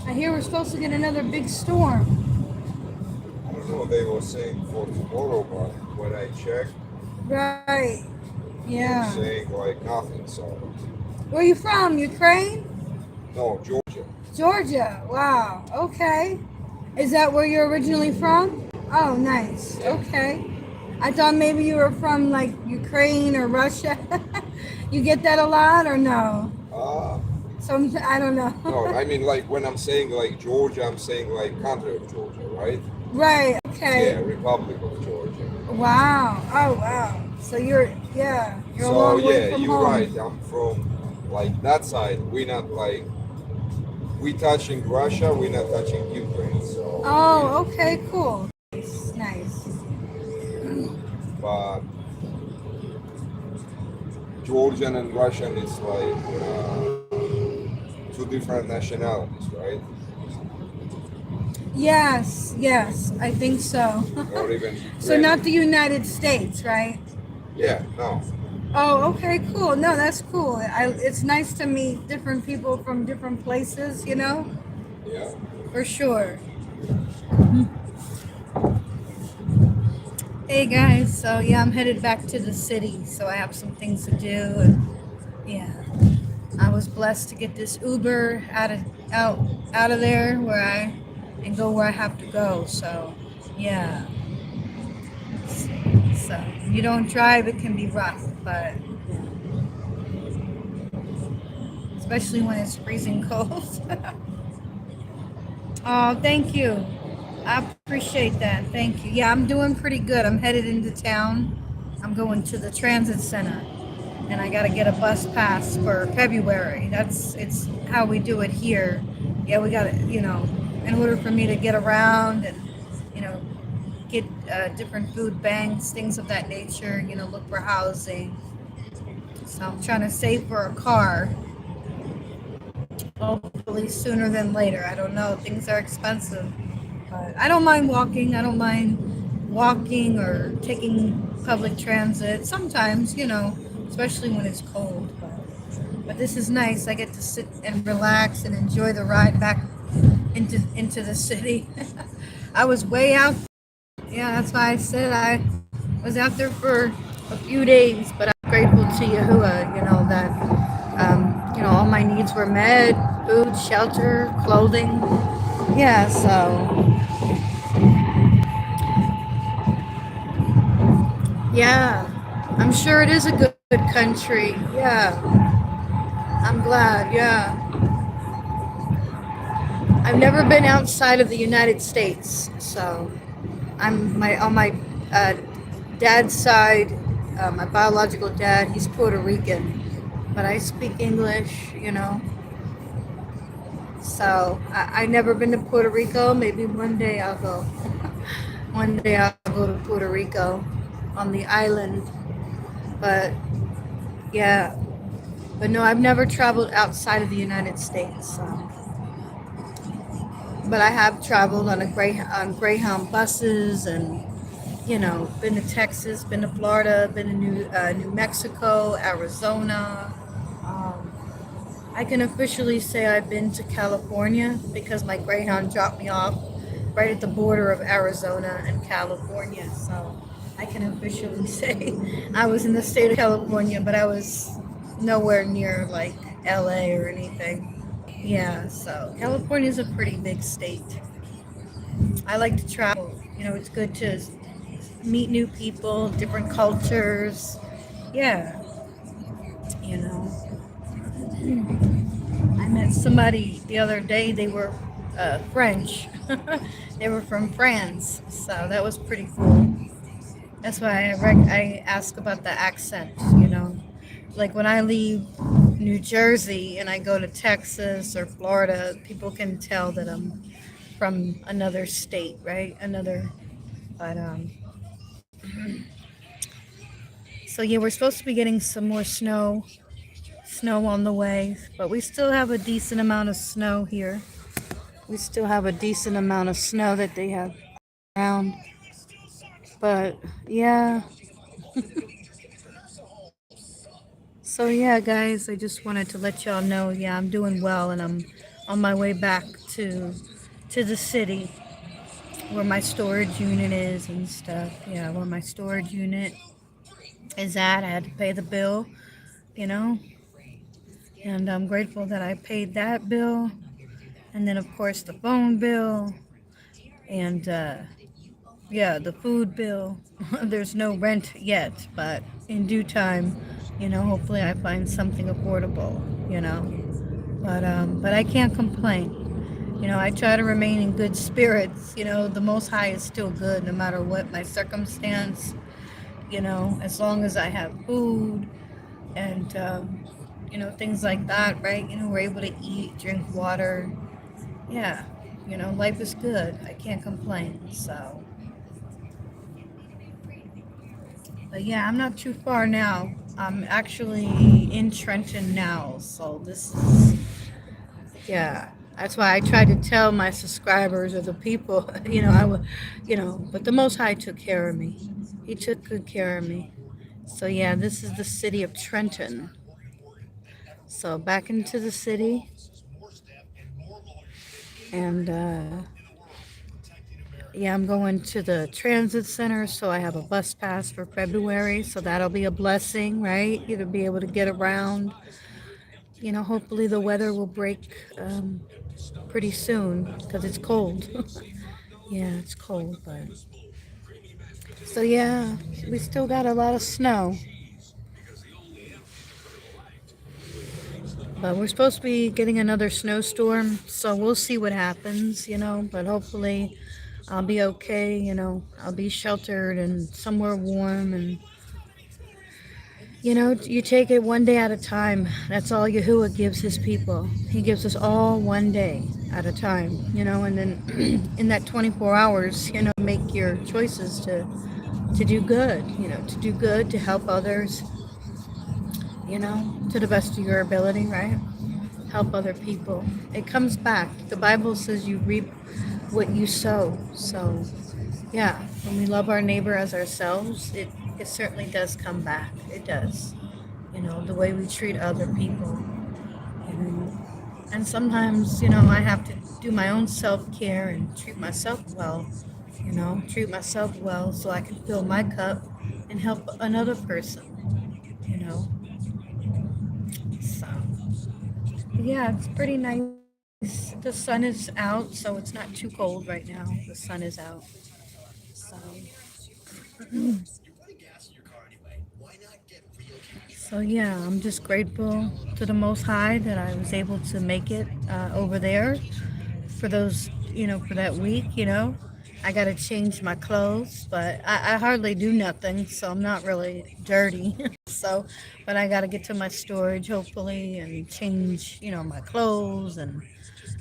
I hear we're supposed to get another big storm. I don't know, they were saying for tomorrow, but when I checked, Right. they were Yeah. saying like nothing, so. Where are you from? Ukraine? No, Georgia. Georgia. Wow. Okay. Is that where you're originally from? Oh, nice. Yeah. Okay. I thought maybe you were from like Ukraine or Russia. You get that a lot or no? Uh, Some I don't know. no, I mean like when I'm saying like Georgia, I'm saying like country of Georgia, right? Right. Yeah, Okay. Republic of Georgia. Wow. Oh, wow. So you're a So long way yeah, from you're home. right. I'm from like that side. We're not like we touching Russia. We're not touching Ukraine. So. Oh, okay, cool. Nice, nice. But Georgian and Russian is like two different nationalities, right? Yes, yes, I think so. Or even So not the Ukrainian. United States, right? Yeah, no. Oh, okay, cool. No, that's cool. It's nice to meet different people from different places, you know? Yeah. For sure. Hey guys, so yeah, I'm headed back to the city, so I have some things to do, and yeah, I was blessed to get this Uber out of there and go where I have to go. So yeah, so you don't drive, it can be rough, but especially when it's freezing cold. Oh, thank you. I appreciate that. Thank you. Yeah, I'm doing pretty good. I'm headed into town. I'm going to the transit center. and I got to get a bus pass for February. It's how we do it here. Yeah, we got to, in order for me to get around and, you know, get different food banks, things of that nature, look for housing. So I'm trying to save for a car, hopefully sooner than later. I don't know. Things are expensive. But I don't mind walking. I don't mind walking or taking public transit. Sometimes, especially when it's cold. But this is nice. I get to sit and relax and enjoy the ride back into the city. I was way out. Yeah, that's why I said I was out there for a few days. But I'm grateful to Yahuwah. That all my needs were met: food, shelter, clothing. Yeah. So yeah, I'm sure it is a good country. Yeah, I'm glad. Yeah, I've never been outside of the United States, so I'm my on my uh, dad's side. My biological dad, he's Puerto Rican, but I speak English. So I never been to Puerto Rico. Maybe one day I'll go. One day I'll go to Puerto Rico on the island. But yeah, but no, I've never traveled outside of the United States. But I have traveled on on Greyhound buses, and been to Texas, been to Florida, been to New Mexico, Arizona. Um, I can officially say I've been to California because my Greyhound dropped me off right at the border of Arizona and California. So I can officially say I was in the state of California, but I was nowhere near like LA or anything. Yeah, so California is a pretty big state. I like to travel. It's good to meet new people, different cultures. Yeah, you know. I met somebody the other day. They were French. They were from France, so that was pretty cool. That's why I ask about the accent. Like when I leave New Jersey and I go to Texas or Florida, people can tell that I'm from another state, right? But so yeah, we're supposed to be getting some more snow on the way, but we still have a decent amount of snow here. We still have a decent amount of snow that they have around. But yeah, so yeah, guys, I just wanted to let y'all know, yeah, I'm doing well, and I'm on my way back to the city where my storage unit is and stuff. Yeah, where my storage unit is at. I had to pay the bill, you know, and I'm grateful that I paid that bill. And then, of course, the phone bill and, yeah, the food bill. There's no rent yet, but in due time, hopefully I find something affordable, you know. But I can't complain. I try to remain in good spirits. The Most High is still good no matter what my circumstance, as long as I have food and, things like that, right? We're able to eat, drink water. Yeah, life is good. I can't complain. So, but yeah, I'm not too far now. I'm actually in Trenton now. So this is, yeah. That's why I try to tell my subscribers or the people, I would, but the Most High took care of me. He took good care of me. So yeah, this is the city of Trenton. So back into the city, and yeah, I'm going to the transit center, so I have a bus pass for February, so that'll be a blessing, right? You to be able to get around. Hopefully the weather will break pretty soon because it's cold. Yeah, it's cold, but so yeah, we still got a lot of snow, but we're supposed to be getting another snowstorm, so we'll see what happens, but hopefully I'll be okay, I'll be sheltered and somewhere warm, and You know, you take it one day at a time. That's all Yahuwah gives his people. He gives us all one day at a time, you know, and then in that 24 hours, you know, make your choices to do good, you know, to do good, to help others, you know, to the best of your ability, right? Help other people. It comes back. The Bible says you reap what you sow. So, yeah, when we love our neighbor as ourselves, it certainly does come back. It does. You know, the way we treat other people. And sometimes, you know, I have to do my own self care and treat myself well, you know, treat myself well so I can fill my cup and help another person, you know. So, yeah, it's pretty nice. The sun is out, so it's not too cold right now. The sun is out. So, so yeah, I'm just grateful to the Most High that I was able to make it over there for those, you know, for that week, you know. I got to change my clothes, but I hardly do nothing, so I'm not really dirty. So, but I got to get to my storage hopefully and change, you know, my clothes, and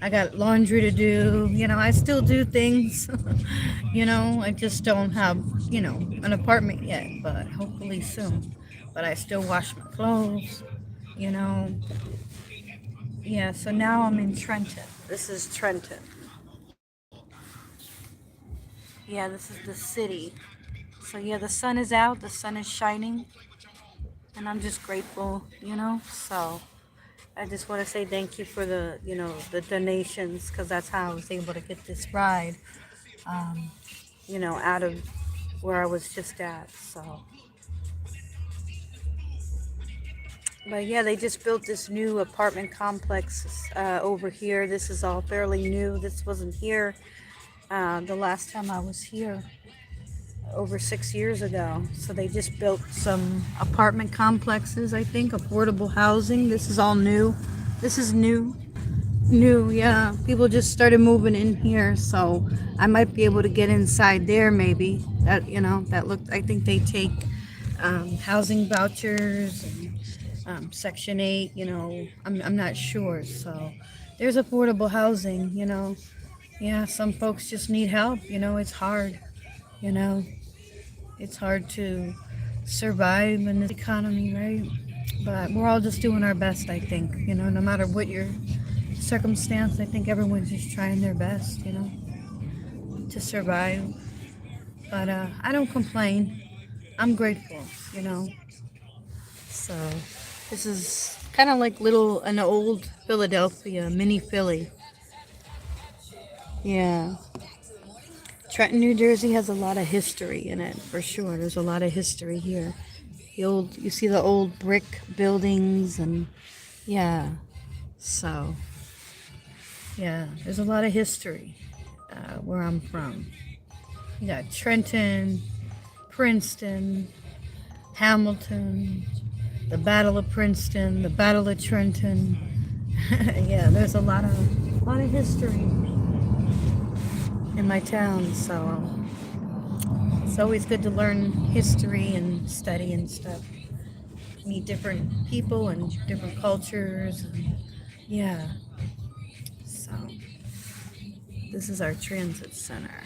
I got laundry to do. You know, I still do things. You know, I just don't have, you know, an apartment yet, but hopefully soon. But I still wash my clothes, you know. Yeah, so now I'm in Trenton. This is Trenton. Yeah, this is the city. So yeah, the sun is out, the sun is shining, and I'm just grateful, you know. So I just want to say thank you for the, you know, the donations, because that's how I was able to get this ride, um, you know, out of where I was just at. So, but yeah, they just built this new apartment complex over here. This is all fairly new. This wasn't here the last time I was here, over 6 years ago. So they just built some apartment complexes, I think, affordable housing. This is all new. This is new. New, yeah. People just started moving in here, so I might be able to get inside there maybe. That, you know, that looked, I think they take housing vouchers and Section 8, you know, I'm not sure. So there's affordable housing, you know. Yeah, some folks just need help, you know, it's hard, you know. It's hard to survive in this economy, right? But we're all just doing our best, I think. You know, no matter what your circumstance, I think everyone's just trying their best, you know, to survive. But I don't complain. I'm grateful, you know. So this is kind of like an old Philadelphia, mini Philly. Yeah. Trenton, New Jersey has a lot of history in it, for sure. There's a lot of history here. You see the old brick buildings, and yeah. So, yeah, there's a lot of history where I'm from. You got Trenton, Princeton, Hamilton, the Battle of Princeton, the Battle of Trenton. Yeah, there's a lot of history in my town, so it's always good to learn history and study and stuff. Meet different people and different cultures. And, yeah, so this is our transit center.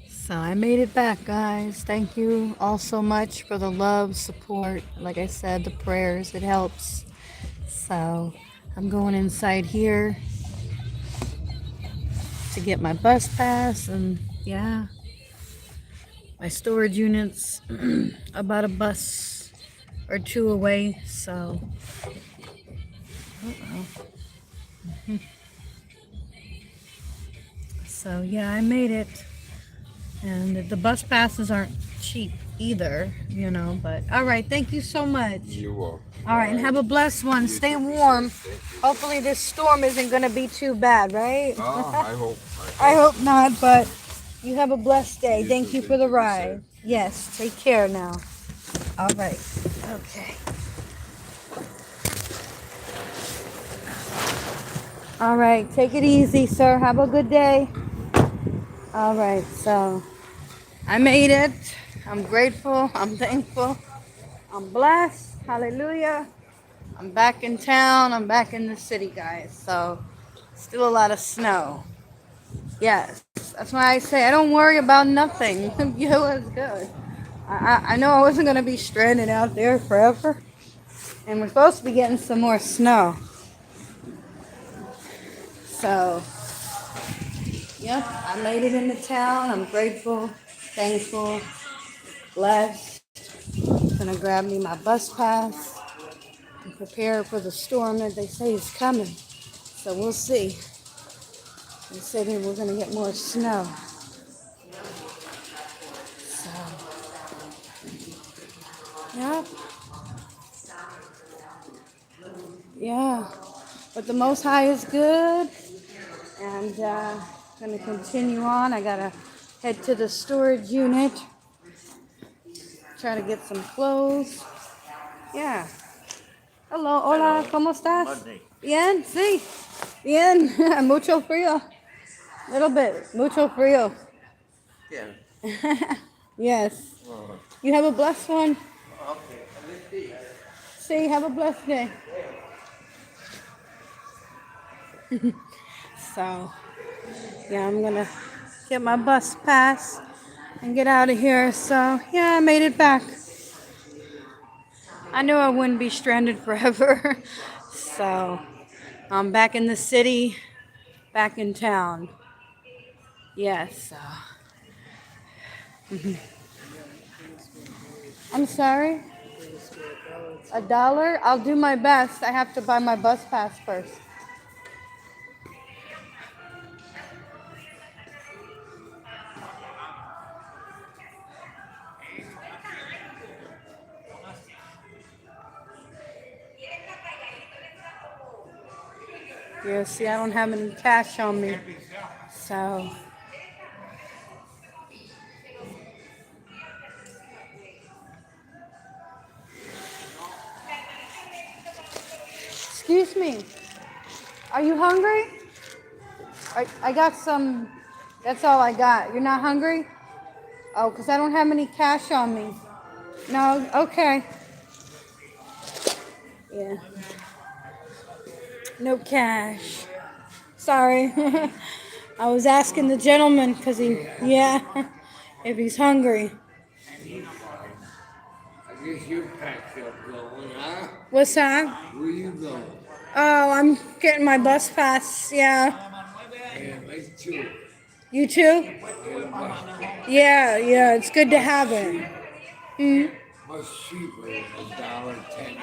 So I made it back, guys. Thank you all so much for the love, support. Like I said, the prayers, it helps. So I'm going inside here to get my bus pass, and yeah, my storage unit's about a bus or two away. So, so yeah, I made it. And the bus passes aren't cheap either, you know, but all right, thank you so much. You will. All right, and have a blessed one. Stay warm. Hopefully this storm isn't going to be too bad, right? I hope. I hope not, but you have a blessed day. You Thank too. you for the ride. Yes, take care now. All right. Okay. All right, take it easy, sir. Have a good day. All right, so I made it. I'm grateful. I'm thankful. I'm blessed. Hallelujah. I'm back in town. I'm back in the city, guys. So, still a lot of snow. Yes. That's why I say I don't worry about nothing. Yahuwah is good. I know I wasn't going to be stranded out there forever. And we're supposed to be getting some more snow. So, yep, I made it into town. I'm grateful, thankful, blessed. Gonna grab me my bus pass and prepare for the storm that they say is coming. So we'll see. They said that we're gonna get more snow. So, yep. Yeah. But the Most High is good. And gonna continue on. I gotta head to the storage unit. Try to get some clothes. Yeah. Hello, hola, ¿cómo estás? Bien, sí. Bien, mucho frío. Little bit, mucho frío. Yeah. Yes. You have a blessed one. See, have a blessed day. So, yeah, I'm gonna get my bus pass and get out of here. So, yeah, I made it back. I knew I wouldn't be stranded forever. So, I'm back in the city, back in town. Yes. I'm sorry? $1? I'll do my best. I have to buy my bus pass first. Yeah, see, I don't have any cash on me. So, excuse me. Are you hungry? I got some. That's all I got. You're not hungry? Oh, because I don't have any cash on me. No? Okay. Yeah. No cash. Sorry. I was asking the gentleman because yeah, if he's hungry. I guess your packed up going, huh? What's that? Where you going? Oh, I'm getting my bus pass. Yeah. Yeah, me too. You too? Yeah, it's good to have it. Hmm? Much cheaper than $1.10 every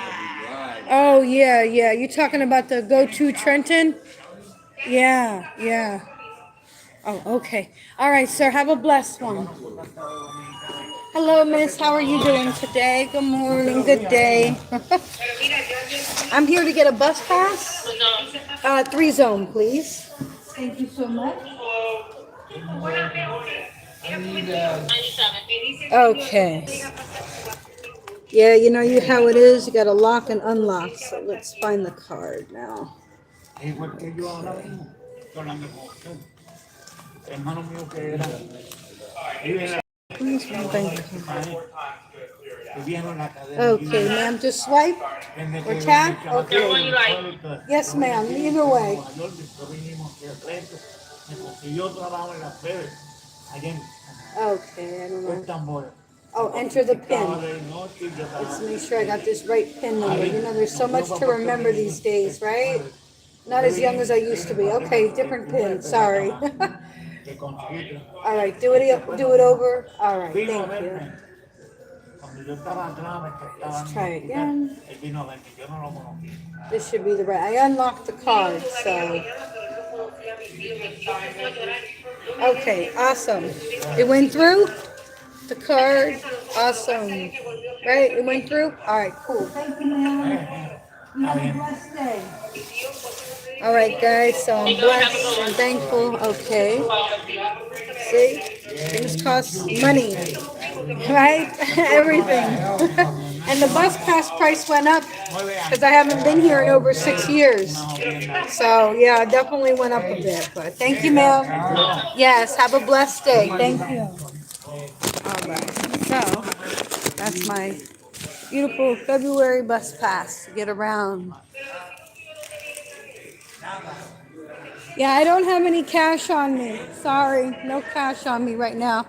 ride. Oh, yeah. You talking about the go-to Trenton? Yeah. Oh, okay. All right, sir. Have a blessed one. Hello, miss. How are you doing today? Good morning. Good day. I'm here to get a bus pass. 3 zone, please. Thank you so much. Okay. Yeah, you know how it is. You got to lock and unlock. So let's find the card now. Where's my bank card? Okay, ma'am, just swipe or tap? Okay. Yes, ma'am, either way. Okay, I don't know. Oh, enter the PIN. Let's make sure I got this right PIN number. You know, there's so much to remember these days, right? Not as young as I used to be. Okay, different PIN, sorry. All right, do it over. All right, thank you. Let's try again. This should be the right. I unlocked the card, so. Okay, awesome. It went through? The card? Awesome. Right? It went through? All right, cool. Thank you, ma'am. You have a blessed day. All right, guys, so I'm blessed and thankful. Okay. See? Things cost money, right? Everything. And the bus pass price went up because I haven't been here in over 6 years. So, yeah, it definitely went up a bit. But thank you, ma'am. Yes, have a blessed day. Thank you. So that's my beautiful February bus pass to get around. Yeah, I don't have any cash on me. Sorry, no cash on me right now.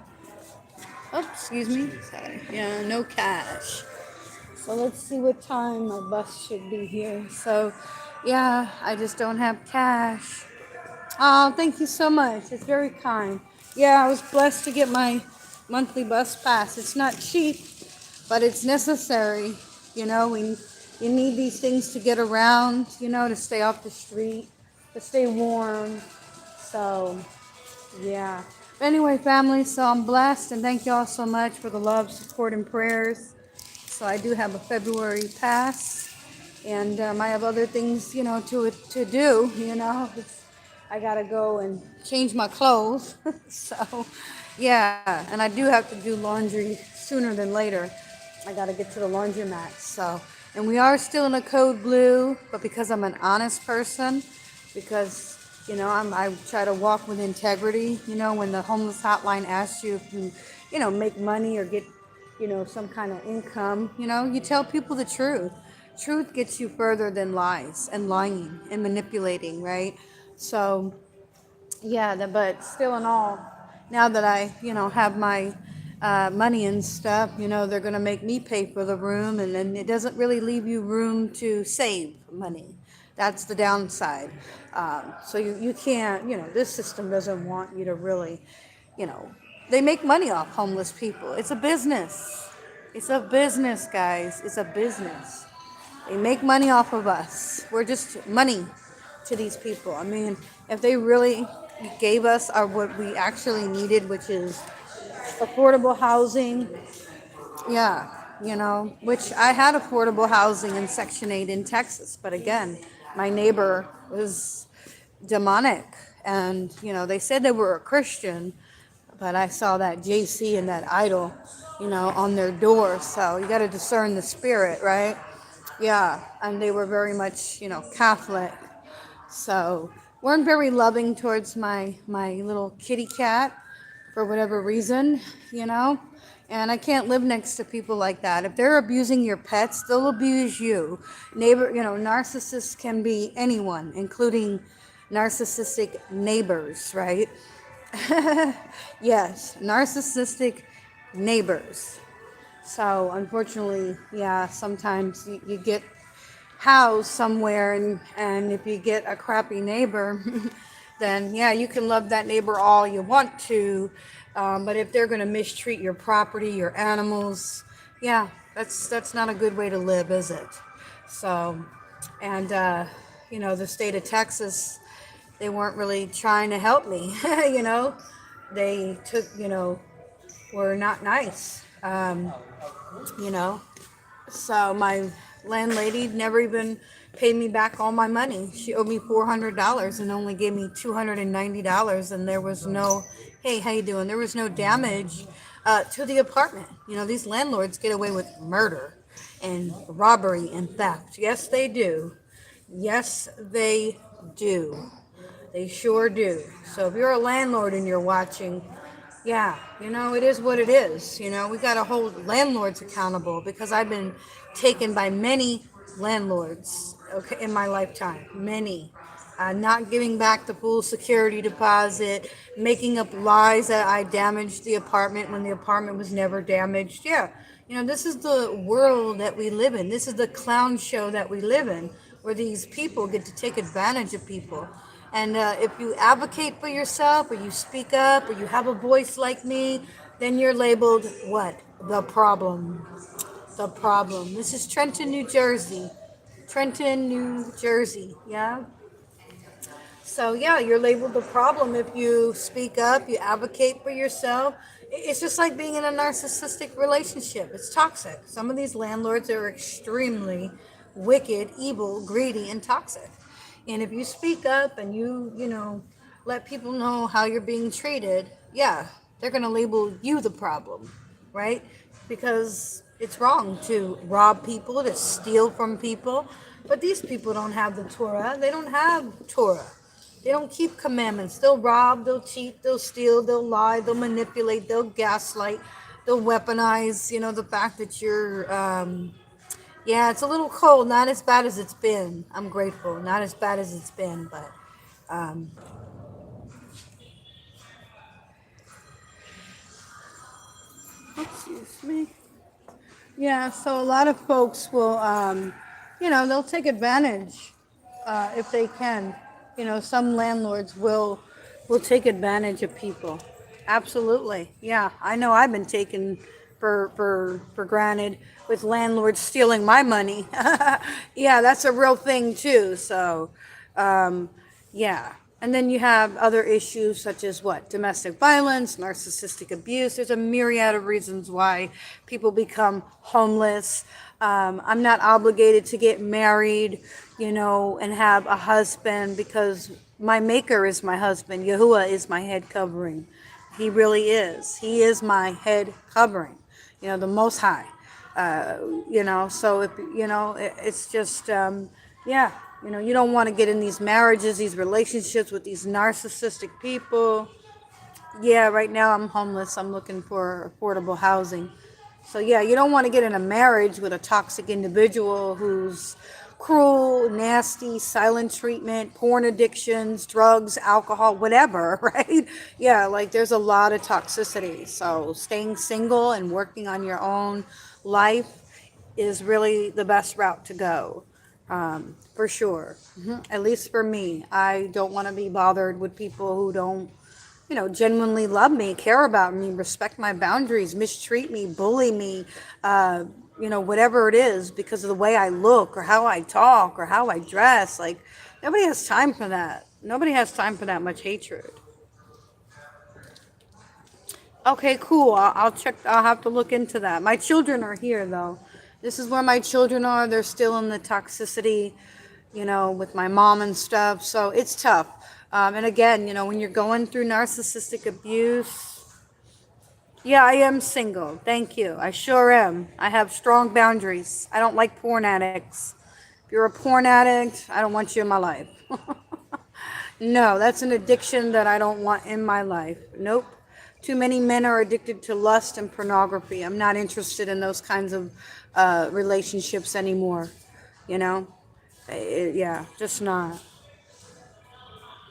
Oh, excuse me. Sorry. Yeah, no cash. So let's see what time my bus should be here. So, yeah, I just don't have cash. Oh, thank you so much. It's very kind. Yeah, I was blessed to get my monthly bus pass. It's not cheap, but it's necessary. You know, you need these things to get around, you know, to stay off the street, to stay warm. So, yeah. But anyway, family, so I'm blessed and thank you all so much for the love, support, and prayers. So I do have a February pass, and I have other things, you know, to do. You know, I gotta go and change my clothes. So, yeah, and I do have to do laundry sooner than later. I gotta get to the laundromat. So, and we are still in a code blue, but because I'm an honest person, because you know, I try to walk with integrity. You know, when the homeless hotline asks you if you know, make money or get, you know, some kind of income, you know, you tell people the truth. Truth gets you further than lies and lying and manipulating, right? So, yeah, but still in all, now that I, you know, have my money and stuff, you know, they're going to make me pay for the room, and then it doesn't really leave you room to save money. That's the downside. So you can't, you know, this system doesn't want you to really, you know, they make money off homeless people. It's a business. It's a business, guys. It's a business. They make money off of us. We're just money to these people. I mean, if they really gave us our what we actually needed, which is affordable housing, yeah, you know, which I had affordable housing in Section 8 in Texas, but again, my neighbor was demonic, and you know, they said they were a Christian, but I saw that JC and that idol, you know, on their door. So you got to discern the spirit, right? Yeah, and they were very much, you know, Catholic. So weren't very loving towards my little kitty cat for whatever reason, you know. And I can't live next to people like that. If they're abusing your pets, they'll abuse you. Neighbor, you know, narcissists can be anyone, including narcissistic neighbors, right? Yes, narcissistic neighbors. So unfortunately, yeah, sometimes you get housed somewhere, and if you get a crappy neighbor, then yeah, you can love that neighbor all you want to, but if they're going to mistreat your property, your animals, yeah, that's not a good way to live, is it? So, and you know, the state of Texas, they weren't really trying to help me. You know, they took, you know, were not nice. You know, so my landlady never even paid me back all my money. She owed me $400 and only gave me $290, and there was no, hey, how you doing? There was no damage to the apartment. You know, these landlords get away with murder and robbery and theft. Yes, they do. Yes, they do. They sure do. So if you're a landlord and you're watching, yeah, you know, it is what it is. You know, we got to hold landlords accountable, because I've been taken by many landlords, okay, in my lifetime. Many. Not giving back the full security deposit, making up lies that I damaged the apartment when the apartment was never damaged. Yeah, you know, this is the world that we live in. This is the clown show that we live in, where these people get to take advantage of people. And if you advocate for yourself, or you speak up, or you have a voice like me, then you're labeled what? The problem. The problem. This is Trenton, New Jersey. Trenton, New Jersey. Yeah. So yeah, you're labeled the problem if you speak up, you advocate for yourself. It's just like being in a narcissistic relationship. It's toxic. Some of these landlords are extremely wicked, evil, greedy, and toxic. And if you speak up and you know, let people know how you're being treated, yeah, they're going to label you the problem, right? Because it's wrong to rob people, to steal from people. But these people don't have the Torah. They don't have Torah. They don't keep commandments. They'll rob, they'll cheat, they'll steal, they'll lie, they'll manipulate, they'll gaslight. they'll weaponize, the fact that you're, yeah, it's a little cold. Not as bad as it's been. I'm grateful. Not as bad as it's been, but um, excuse me. Yeah, so a lot of folks will, they'll take advantage if they can. Some landlords will take advantage of people. Absolutely. Yeah, I know I've been taken for granted with landlords stealing my money. Yeah, that's a real thing too. So, um, yeah. And then you have other issues such as what? Domestic violence, narcissistic abuse. There's a myriad of reasons why people become homeless. I'm not obligated to get married, and have a husband because my maker is my husband. Yahuwah is my head covering. He really is. He is my head covering, the Most High. So if, it's just, yeah, you don't want to get in these marriages, these relationships with these narcissistic people. Yeah, right now I'm homeless. I'm looking for affordable housing. So yeah, you don't want to get in a marriage with a toxic individual who's cruel, nasty, silent treatment, porn addictions, drugs, alcohol, whatever, right? Yeah, like there's a lot of toxicity. So staying single and working on your own life is really the best route to go. For sure. At least for me, I don't want to be bothered with people who don't, genuinely love me, care about me, respect my boundaries, mistreat me, bully me, whatever it is because of the way I look or how I talk or how I dress. Like, nobody has time for that. Nobody has time for that much hatred. Okay, cool. I'll check. I'll have to look into that. My children are here, though. This is where my children are. They're still in the toxicity, with my mom and stuff. So it's tough. And again, when you're going through narcissistic abuse, yeah, I am single. Thank you. I sure am. I have strong boundaries. I don't like porn addicts. If you're a porn addict, I don't want you in my life. No, that's an addiction that I don't want in my life. Nope. Too many men are addicted to lust and pornography. I'm not interested in those kinds of relationships anymore. You know? Yeah, just not.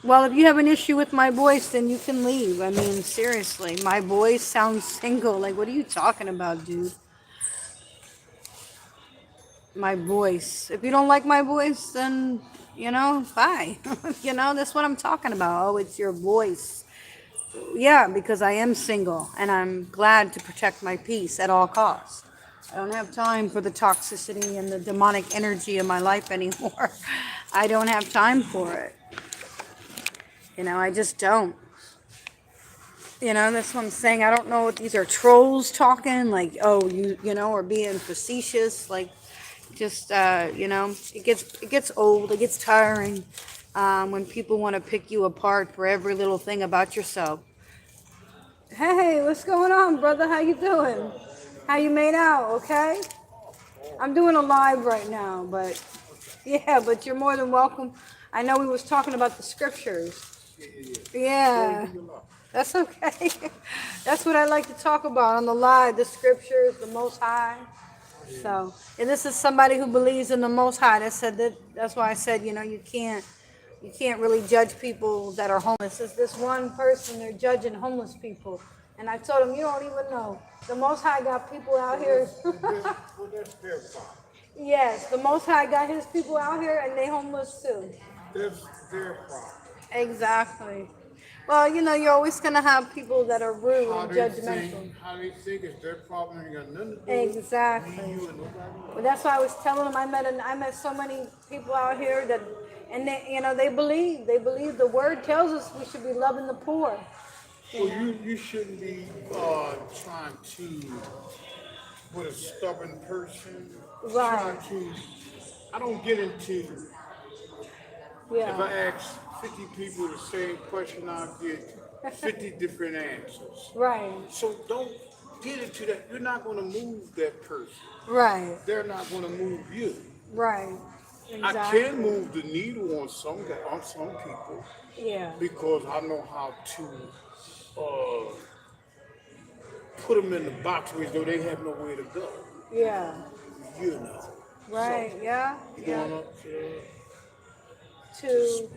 Well, if you have an issue with my voice, then you can leave. I mean, seriously, my voice sounds single. Like, what are you talking about, dude? My voice. If you don't like my voice, then, bye. That's what I'm talking about. Oh, it's your voice. Yeah, because I am single, and I'm glad to protect my peace at all costs. I don't have time for the toxicity and the demonic energy in my life anymore. I don't have time for it. I just don't. That's what I'm saying. I don't know if these are trolls talking, like, oh, or being facetious, like, just, it gets old, it gets tiring when people want to pick you apart for every little thing about yourself. Hey, what's going on, brother? How you doing? How you made out? Okay. I'm doing a live right now, but yeah, but you're more than welcome. I know we was talking about the scriptures. Yeah, that's okay. That's what I like to talk about on the live, the scriptures, the Most High. So, and this is somebody who believes in the Most High. That's why I said, you can't really judge people that are homeless. It's this one person they're judging homeless people, and I told him you don't even know. The Most High got people out here. Well, that's their problem. Yes, the Most High got His people out here, and they homeless too. That's their problem. Exactly. Well, you're always gonna have people that are rude How and they judgmental. think it's their problem ain't got nothing to do with Exactly. you and nobody else. Well, that's why I was telling them I met so many people out here that, and they believe the word tells us we should be loving the poor. Well, you shouldn't be trying to, with a stubborn person, Right. I don't get into, if Yeah. I ask 50 people the same question, I'll get 50 different answers. Right. So don't get into that. You're not going to move that person. Right. They're not going to move you. Right. I Exactly. can move the needle on some people Yeah. because I know how to put them in the box where though they have nowhere to go. Yeah. You know. Right. So, Yeah. you Yeah. going up to To. the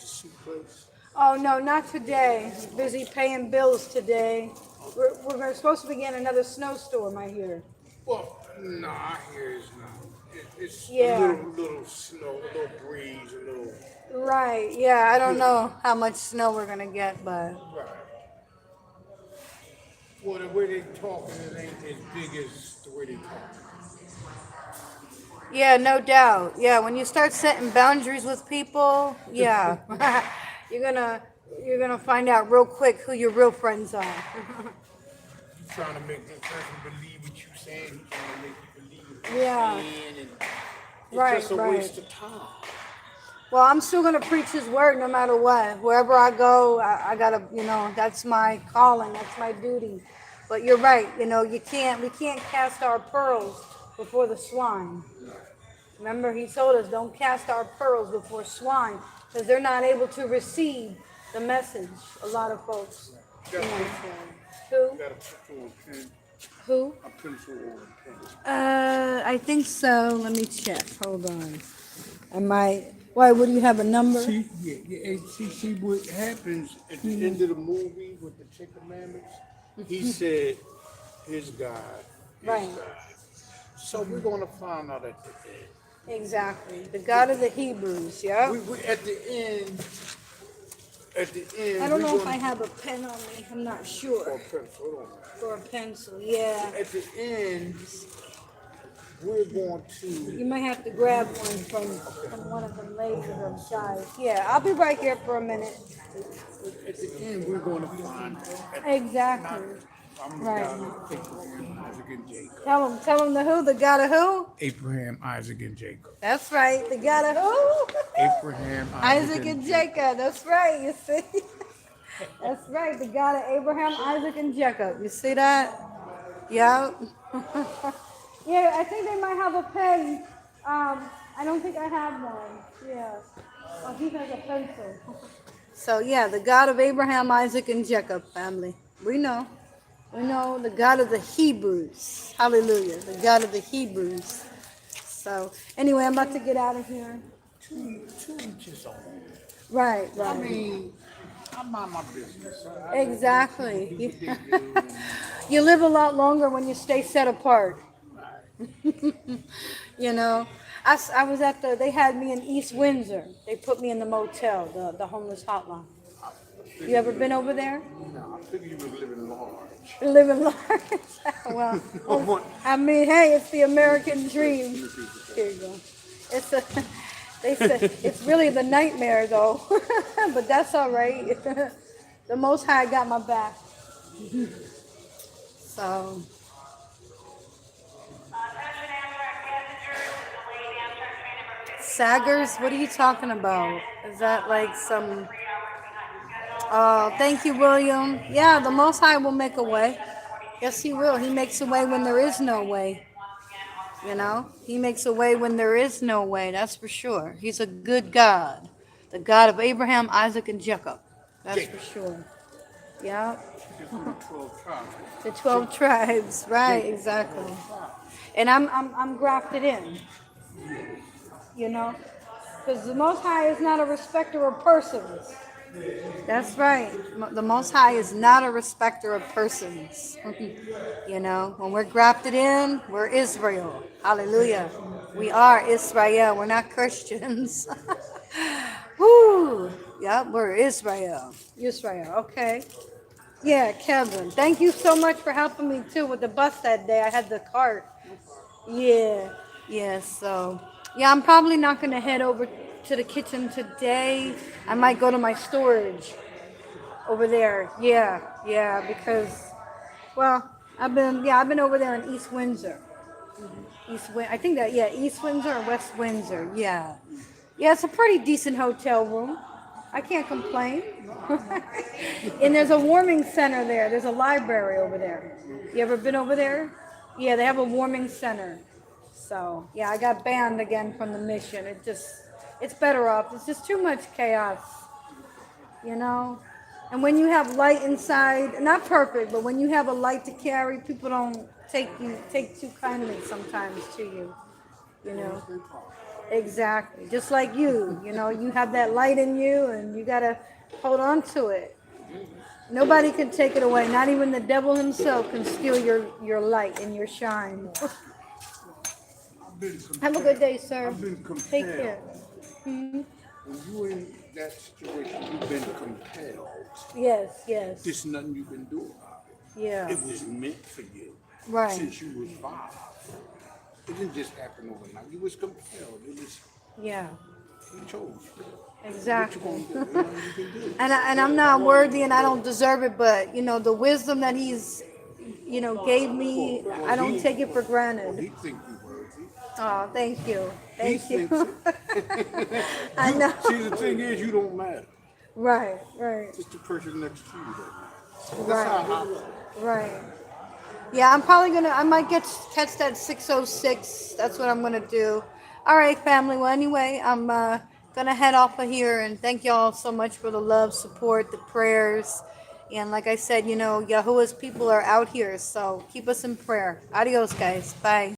soup place? Oh no, not today. Busy paying bills today. We're supposed to be getting another snowstorm, I hear. Well, nah, I hear it's not. It's a Yeah. little snow, a little breeze, a little. Right. Yeah. I don't know how much snow we're gonna get, but Right. Well, the way they talking, it ain't as big as the way they talking. yeah, no doubt. Yeah, when you start setting boundaries with people, yeah, you're gonna you're gonna find out real quick who your real friends are. You trying to make this person believe what you saying. You trying to make you believe what you Yeah. saying, and it's Right. just a Right. waste of time. Well, I'm still gonna preach His word no matter what. Wherever I go, I gotta, that's my calling, that's my duty. But you're right. We can't cast our pearls before the swine. Remember, He told us, don't cast our pearls before swine, because they're not able to receive the message. A lot of folks. You got a You know, pencil? Who? You got a pencil or a pen? Who? A pencil or a pen? I think so. Let me check. Hold on. I might. Why? Would you have a number? See what happens at the end of the movie with the Ten Commandments? He said, his God is Right. God. So we're going to find out at the end. Exactly. The God of the Hebrews. Yeah. We at the end, I don't we're know if gonna- I have a pen on me. I'm not or sure. a pencil, hold on. Or a pencil. Yeah. At the end, we're going You to, might have to grab one from one of the ladies or guys. Yeah. I'll be right here for a minute. at the end, we're going to find out. Exactly. I'm Right. God, Abraham, Isaac, and Jacob. Tell them the who. The God of who? Abraham, Isaac, and Jacob. That's right. The God of who? Abraham, Isaac and Jacob. That's right. You see? That's right. The God of Abraham, Isaac, and Jacob. You see that? Yeah. Yeah, I think they might have a pen. I don't think I have one. Yeah. Oh, he has a pencil. So, yeah, the God of Abraham, Isaac, and Jacob family. We know. We know the God of the Hebrews. Hallelujah. The God of the Hebrews. So, anyway, I'm about to get out of here. Two inches on. Right, I right. mean, I mind my business. Exactly. Do what they do. And, You live a lot longer when you stay set apart. You know, I was they had me in East Windsor. They put me in the motel, the homeless hotline. You ever been over there? no, I figure you was living large. Living large. Well, I mean, hey, it's the American dream. Here you go. It's a, they said it's really the nightmare though, but that's all right. The Most High got my back. So. Saggers? What are you talking about? Is that like some... Oh, thank you, William. Yeah, the Most High will make a way. Yes, He will. He makes a way when there is no way. He makes a way when there is no way. That's for sure. He's a good God. The God of Abraham, Isaac, and Jacob. That's for sure. Yeah. Just from the 12 tribes. The 12 tribes. Right, exactly. And I'm grafted in. Because the Most High is not a respecter of persons. That's right. The Most High is not a respecter of persons. When we're grafted in, we're Israel. Hallelujah. We are Israel. We're not Christians. Woo! Yep, we're Israel. Israel, okay. Yeah, Kevin. Thank you so much for helping me too with the bus that day. I had the cart. Yeah. Yeah, so. Yeah, I'm probably not going to head over to the kitchen today. I might go to my storage over there. Yeah, because, well, I've been over there in East Windsor. East Windsor or West Windsor. Yeah. Yeah, it's a pretty decent hotel room. I can't complain. And there's a warming center there. There's a library over there. You ever been over there? Yeah, they have a warming center. So, yeah, I got banned again from the mission. It's better off. It's just too much chaos. And when you have light inside, not perfect, but when you have a light to carry, people don't take too kindly sometimes to you. You know, exactly. Just like you know, you have that light in you, and you gotta hold on to it. Nobody can take it away. Not even the devil himself can steal your light and your shine. I've been Have a good compelled. day, sir. I've been Take care. compelled. When you in that situation, you've been compelled. Yes, yes. There's nothing you can do about it. Yeah. It was meant for you Right. since you was 5. It didn't just happen overnight. You was compelled. It was Yeah. he chose you. What you Exactly. gonna do? Ain't nothing you can do. And I'm not worthy and I don't deserve it, but you know the wisdom that he's gave me, I don't take it for Well, granted. he think you worthy. Oh, thank you. He Thank thinks you. it. I know. See, the thing is, you don't matter. Right, right, It's the person next to you that matters. That's right, how I feel. right. Yeah, I'm probably gonna. I might catch that 606. That's what I'm gonna do. All right, family. Well, anyway, I'm gonna head off of here and thank y'all so much for the love, support, the prayers, and like I said, Yahuwah's people are out here, so keep us in prayer. Adios, guys. Bye.